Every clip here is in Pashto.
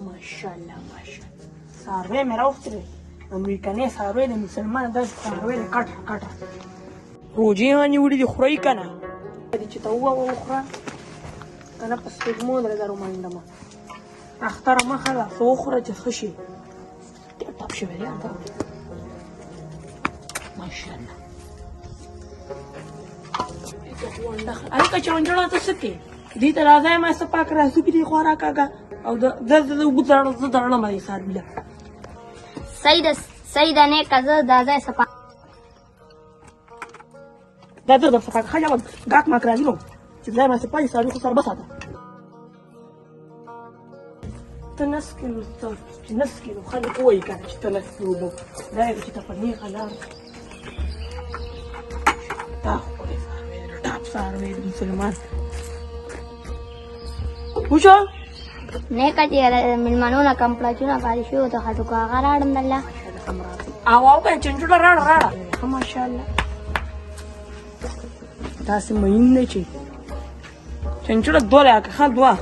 ماشاءالله ماشاءالله څاروی مې راوستلی امریکنۍ څاروی د مسلمان داسې څاروی دی کټه کټه روجې هم نیولي دي خورئ که نه چې ته ووهه وخوره که نه په سپېږمو درې در ومنډمه اختره مخه ده څه وخوره چې ښه شي ډېر ټپ شوی دی ماشاءالله هلکه چونجړه ته څه کوې دې ته راځه ما څه پاک راسو کې دې خوا راکاږه او زه اوبه زه درړم دې څاروي له صحیح ده نیکه زه دا ځای صفا دا زه به صفا ښه جواب ګاک ماک راځي نو چې ځای ما صفا دي څاروي خو سر بساته ته نس کیلو چې نس کیلو خلک ووایي که نه چې ته نس کیلو اوبه دا یې چې ته په نیغه لار دا ښکلی څاروی دی ټاپ څاروی د مسلمان وشو نیکه چې مېلمنو نه کمپلاچونه پاتې شوي د خټکو هغه راوړم دله او که چنچوړه راړه ښه ماشاءالله داسې مین دی چې چنچوړه دوه لکه ښه دوه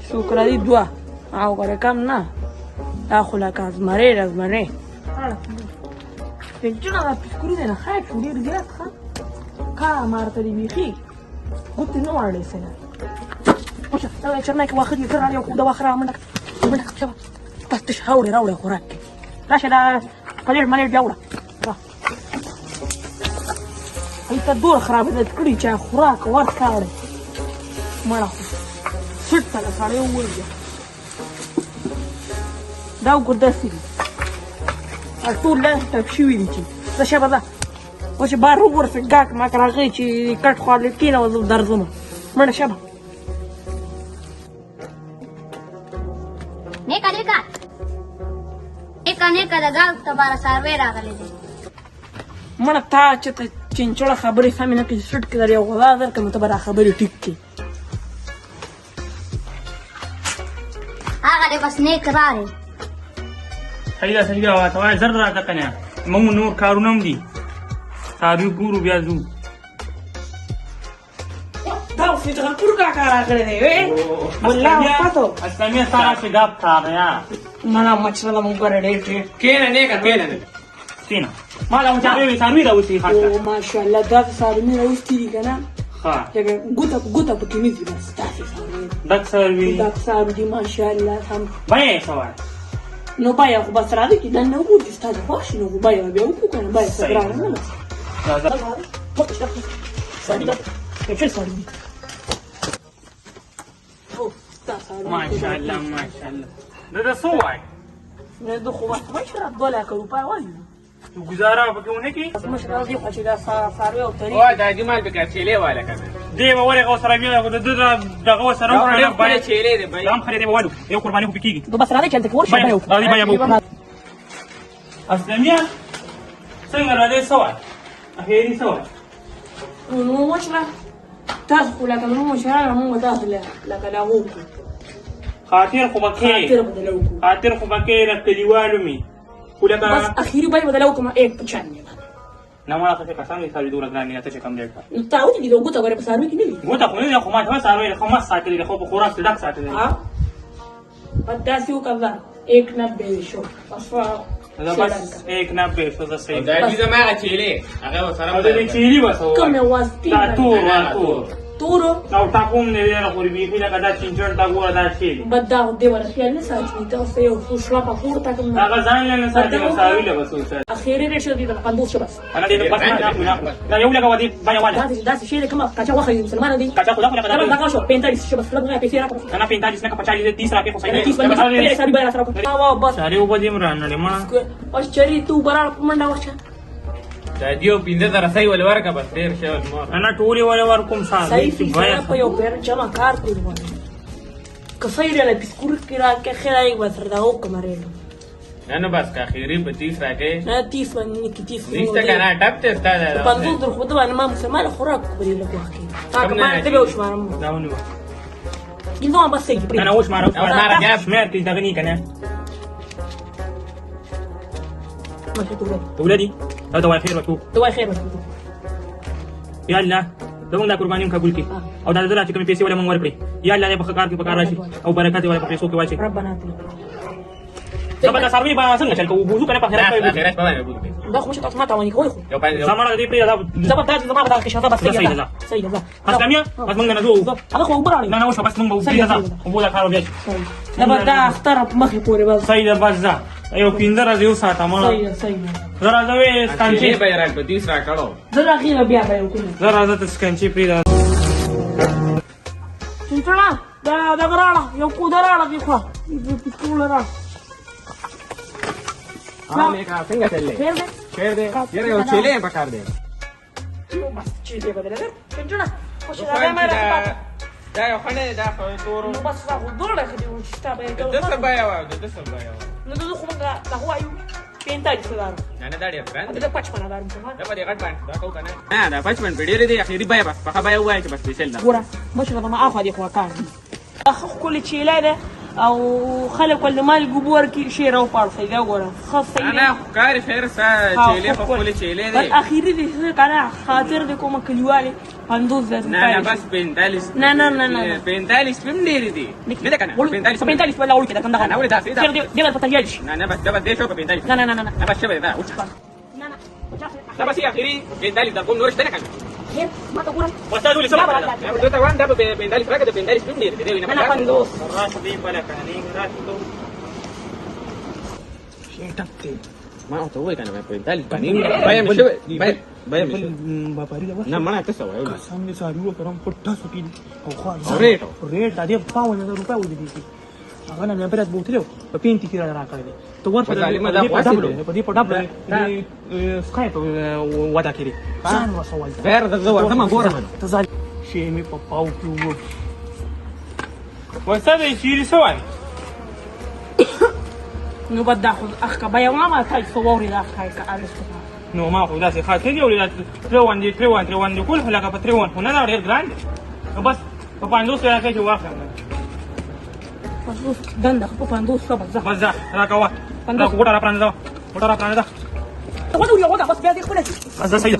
څوک راځي دوه او که کم نه دا خو لکه زمرې د زمرې چنچوړه دا پیسکوري دی نه خیر شو ډېر زیات ښه کار مارته دی بیخي ګوتې نه واړی سنه وشه دا چرنای که واخه دي ته راړې خو د واخه را منډه منډه شبه بس تش راوړې خوراک کې راشه دا پلیټ ملیټ بیا وړه هلته دوره خرابېدل کړي چې خوراک ورته راوړې مړه خو سټ ته د سړی وویل بیا دا وګوره داسې دي ټول داسې ټپ شوي دي چې زه شبه ده اوس چې بار وګوره ګاک ماک راغی چې کټ خوا کېنه زه درځم مړه شبه نیکه د ګاک دپاره څاروی راغلی دی مړه تا چې ته چنچوړه خبرې سمې نه کړې سټ کې در یو غذا درکړم ته به دا خبرې ټیک کړې هغه دی بس نیک راغی صحیح ده ورته وایه زر راځه که نه موږ نور کارونه هم دي څاروي ګورو بیا ځو دا اوس چې غلپور کاکا راغلی دی والله پتو اسلامیه ستا راشي ګپ کار یا مړه مچله مو ګوره ډېر ډېر کېنه نیکه کېنه کېنه ما لا څاروي راوستي خاصه او ماشاءالله دا څاروي راوستي دي که نه ښه لکه ګوته پکې نه دي بس داسې څاروي ډک څاروي ډک څاروي دي ماشاءالله هم بیه یې څه وایه نو بیه خو بس راځي چې دننه وګورو چې ستا د خوښ نو خو بیه به بیا وکړو که نه بیه څه ګرانه نه ده ماشاءالله ماشاءالله دا څه وایي نه ده خو بس مشره 2 لکه روپۍ وایي ګزاره پکې ونه کړي مشره راځي خو چې دا څاروي او طریق دا جمال به کچېلې والا کنه دې به ورغه ورسره بیا د دغه ورسره ډېر ښکلی چیلې دی بھائی هم خرې دې به والو یو قرباني خو پکې کېږي نو بس راځي چې هلته کې ورشي بیه وکړو راځي بیه به وکړو اسلاميه څنګه راځې څه وایي اخري څه وایي نو مشره تاسو خو لکه زموږ مشران مونږ تاسو لکه دا وکړو خاطر خو به خاطر کې بدله وکړو خاطر خو به کې د کلیوالو مې خو لکه بس اخري بیه بدله وکړم 195 نه ما څه کسان دي سړي دوره ګران نه ته کم ریټ ته ودې دې ګوته غره په څاروي کې نه وي ګوته خو نه خو ما ته سړي خو ما ساتلې خو په خوراک ډک ساتلې ها پتاسي وکړه 190 شو بس بس 190 شو زه صحیح دا دې زما چیلې هغه سره دا دې چيري بس کومه واسطي تورو او تاکوم نه لري خو بي خو لکه دا چنچن تا ګوره دا شي بدا دې ولا خیال نه ساتي ته اوس یو خوشلا په پور تا کوم هغه ځان نه ساتي مساوي له بس اوس اخیری رشه دې د 50 شو بس انا دې بس دا یو لکه ودی بیا والا دا شي کوم کاچا واخې مسلمان دي کاچا خدا خو لکه دا شو 45 شو بس لږه پیسې راکړه انا 45 نه 50 30 راکې خو صحیح 30 سړي بیا راکړه وا بس سړي وبدي مران نه ما اوس چری تو برار منډه ورشه دا دیو پینځه در صحیح ول ورکه بس ډیر شول مو انا ټولي ور کوم صحیح ساده په یو پیر جمع کار کوي کفایره له بسکور کې راکې خیرای وسر دا او کمرې نه بس کا خیری په 30 راکې نه 30 باندې کې 30 نشته کنه ټپ ته ستا دا پندوس در خو ته باندې ما مسلمان خوراک کوي له کوخې تا که باندې به وشمارم داونو ګینو بس یې انا وش مارو شمیر کې دغني کنه ما شئت ولدي هذا هو خير وتوب دواء خير بس يلا زمونږ دا قرباني هم قبول کړي او دا دلته چې کومې پیسې ولې موږ ورکړي یا الله دې په کار کې په کار راشي او برکت یې ولې په پیسو کې واچي ربنا اتنا زبر دا سروي به څنګه چل کوو بوزو کنه په خیرات نه کوي خیرات په بول دا خو شته ما ته ونی کوی خو یو پای زمانه دې پری دا زبر دا ما به شاته بس صحیح ده. صحیح ده بس کمیا بس موږ نه دوه هغه خو برانی نه نه وشو بس موږ به وځي دا او بوله کارو بیا زبر دا اختر مخې پورې بس صحیح ده بس دا یو 15 یو ساعت ما صحیح صحیح زرا زوی چې سکانچی به راځي په 30 را کړو زرا غیره بیا به یو کوم زرا زت سکانچی پری دا چنچنا دا غراړه یو کو دراړه دی خو ټول راړه ها میکا څنګه چلې خیر دې خیر دې یره یو چلې په کار دې بس چې دې بدل ده چنچنا خوش دا ما راځه دا یو خنه دا خو تورو نو بس راغو دوله خدي و شتا به د څه بیا و د څه بیا و نو دغه خو موږ دا هو ایو پینتا چې دارو نه نه دا ډیر ګران دا پچ پنا دارو څنګه دا په دې غټ باندې دا کو کنه نه دا پچ باندې ډیر دی اخیری بیا بس په بیا وای چې بس پیسل دا ګوره مشه ما اخو دي خو کار اخ كل شيء لا او خلق اللي مال جبور كي شيء رو بارفي ده ورا خاص انا كاري خير سا چيلي خپل چيلي دي الاخير دي انا خاطر دي کوم کلیوالي اندوز ده نه بس 45 نه 45 فيلم ډېر دي نه ده کنه 45 ولا اقول كده كم ده انا اقول ده دي ما تتجاهلش نه بس ده دې شو 45 لا نه بس شبه ده لا ده بس اخيري 45 ده کوم نورش ده کنه ما تقول استاذ ولي سلام ده ده وان ده 45 فرق ده 45 فيلم ډېر دي انا فندوس راس دې بلا کنه راس شي ټکته ما او ته وای کنه 45 باندې مشه باندې باپاری دا نه مړه تاسو وایو سامنے ساریو کرم پټا سټی او خو ریټ دا 5,000 روپے ودی دي هغه نه برات بوتلو په پینتی کې را کړی ته ورته په دې په ډبل سکایپ ودا کړی ځان وسوال غیر د زور ته ما ګورم ته ځل شي می په پاو کې وو وسته شي سوال نو بدا خو اخ کبا ما تاج صوري دا خای کا الف نو ما خو داسې خاطر دی ولې تروان دي کول هلاکه په تروان خو نه دا ډېر ګران نو بس په 500 راکې چې واخلم فندوس دنده په فندوس څه بس ځه راکوا وټه را پرانځه بس بیا دې خپل بس ځه صحیح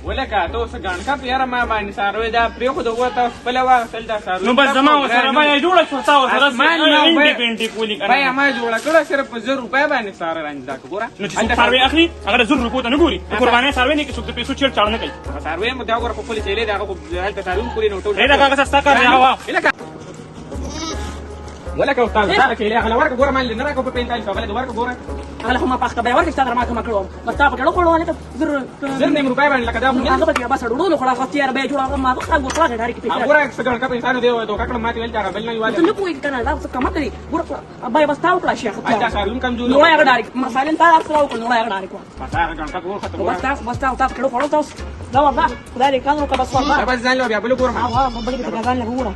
ولکه تاسو ګان کا پیاره ما باندې ساروي دا پریو خو دوه تاسو بل واغسل دا ساروي نو بس زما سره باندې جوړه شو تاسو سره انډیپندنت کولی کنه بیا ما جوړه کړه صرف 1000 روپے باندې ساره رنځ دا ګوره نو چې سروي اخلي هغه 1000 روپے ته نه ګوري قرباني سروي نه کې څوک د پیسو چیر چاړ نه کوي ساروي مو دا ګوره په خپل چيلې دا خو هلته ساروي کولی نو ټول دا کاغذ ستا کار دی هوا ولکه استاد دا چيلې هغه ورکه ګوره مال نه راکو په 45 بل ورکه ګوره هغه هم پخته به ورته ستاره ما کوم کړو بس تا په کړه کوړو نه زر نیم روپے باندې لکه دا هغه به بس ډوډو خلاص تیار به جوړه ما خپل ګوټه غړي کې پیسې ګوره څنګه کا انسان دی او ککړه ماته ویل دا بل نه یواله ته نه پوي کنه دا څه کم کوي ګوره بای بس تاو کړه شیخ اچھا ساروي کمزوري نو یې غړي مثلا تا اصل او نو یې غړي کو بس هغه ګڼه ګوره ختم بس تا کړه کوړو تاسو دا ورته خدای دې کانو کا بس ورته بس ځان له بیا بل ګوره هغه په بګړي په ځان له ګوره